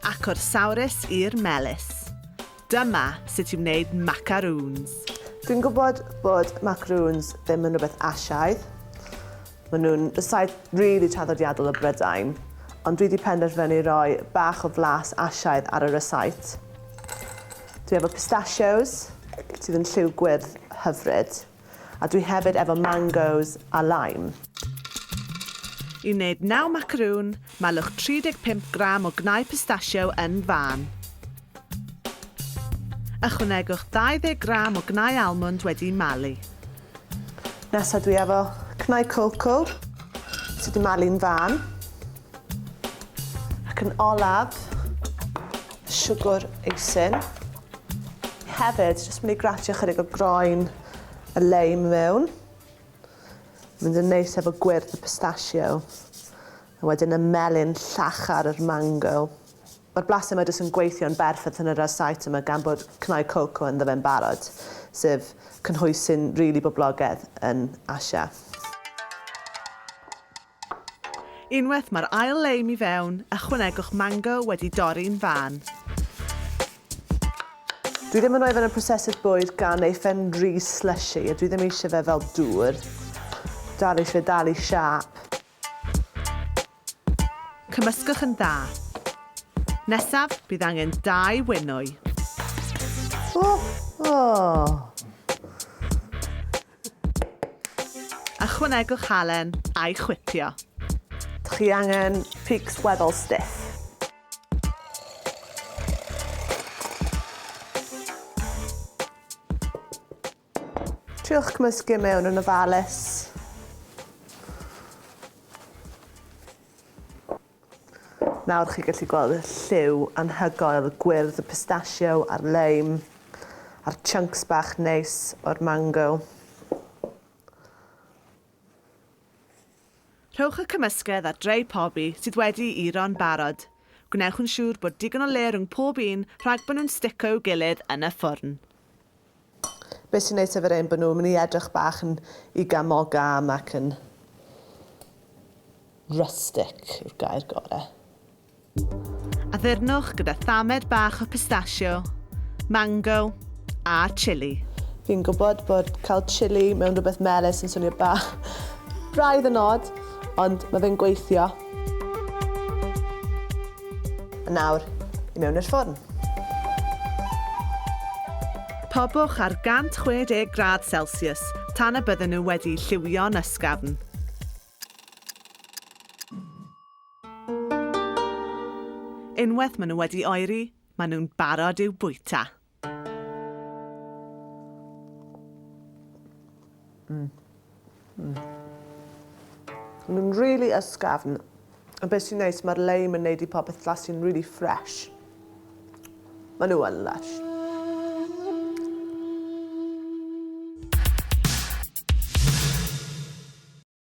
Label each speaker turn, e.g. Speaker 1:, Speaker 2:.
Speaker 1: ac o'r sawrus i'r melys. Dyma sut i wneud macaroons.
Speaker 2: Dwi'n gwybod bod macaroons ddim yn rhywbeth Asiaidd. Maen nhw'n rhysait rili traddodiadol o Brydain, ond dwi wedi penderfynu rhoi bach o blas Asiaidd ar y rhysait. Dwi efo pistachios, sydd yn lliw gwyrdd hyfryd, a dwi hefyd efo mangoes a lime.
Speaker 1: I wneud 9 macaroon, malwch 35 gram o gnau pistachio yn fan. Ychwanegwch 20 gram o gnau almond wedi'i malu.
Speaker 2: Nesaf dwi efo cnau coco, sydd wedi malu'n fan. Ac yn olaf, siwgr eisyn. Hefyd, jyst mynd i gratio chydig o groen y leim mewn. Mynd yn neis efo gwyrdd y pistachio. A wedyn y melyn llachar yr mango. Mae'r blas yma jyst yn gweithio'n berffaith yn yr rhysait yma gan bod cnau coco yn ddefa'n barod, sef cynhwysyn rili boblogaidd yn Asia.
Speaker 1: Unwaith mae'r ail leim i fewn, ychwanegwch mango wedi dorri'n fan.
Speaker 2: Dwi ddim yn rhoi fe'n y prosesydd bwyd gan ei ffen rhy slushy, a dwi ddim eisiau fe fel dŵr. Dal eisiau dal i siap.
Speaker 1: Cymysgwch yn dda. Nesaf, bydd angen 2 winwy. Ychwanegwch halen a'i chwipio.
Speaker 2: Chi angen pics weddol stiff. Triwch cymysgu mewn yn ofalus. Nawr chi gallu gweld y lliw anhygoel, gwyrdd y pistachio a'r leim, a'r chunks bach neis o'r mango.
Speaker 1: Rhowch y cymysgedd ar dre pobi sydd wedi iro'n barod. Gwnewch yn siŵr bod digon o le rhwng pob un rhag bod nhw'n stico i'w gilydd yn y ffwrn.
Speaker 2: Be sy'n neis efo'r ein bod nhw'n mynd i edrych bach yn igamogam ac yn rustic yw'r gair gorau.
Speaker 1: Addurnwch gyda thamed bach o pistachio, mango a chili.
Speaker 2: Fi'n gwybod bod cael chili mewn rhywbeth melys yn swnio bach braidd yn od, ond mae fe'n gweithio. A nawr, i mewn i'r ffwrn.
Speaker 1: Pobwch ar 160 grad Celsius tan y bydden nhw wedi lliwio'n ysgafn. Unwaith maen nhw wedi oeri, maen nhw'n barod i'w bwyta.
Speaker 2: Maen nhw'n rili ysgafn. A beth sy'n neis, mae'r leim yn neud i popeth glasu'n rili ffres. Maen nhw yn lush.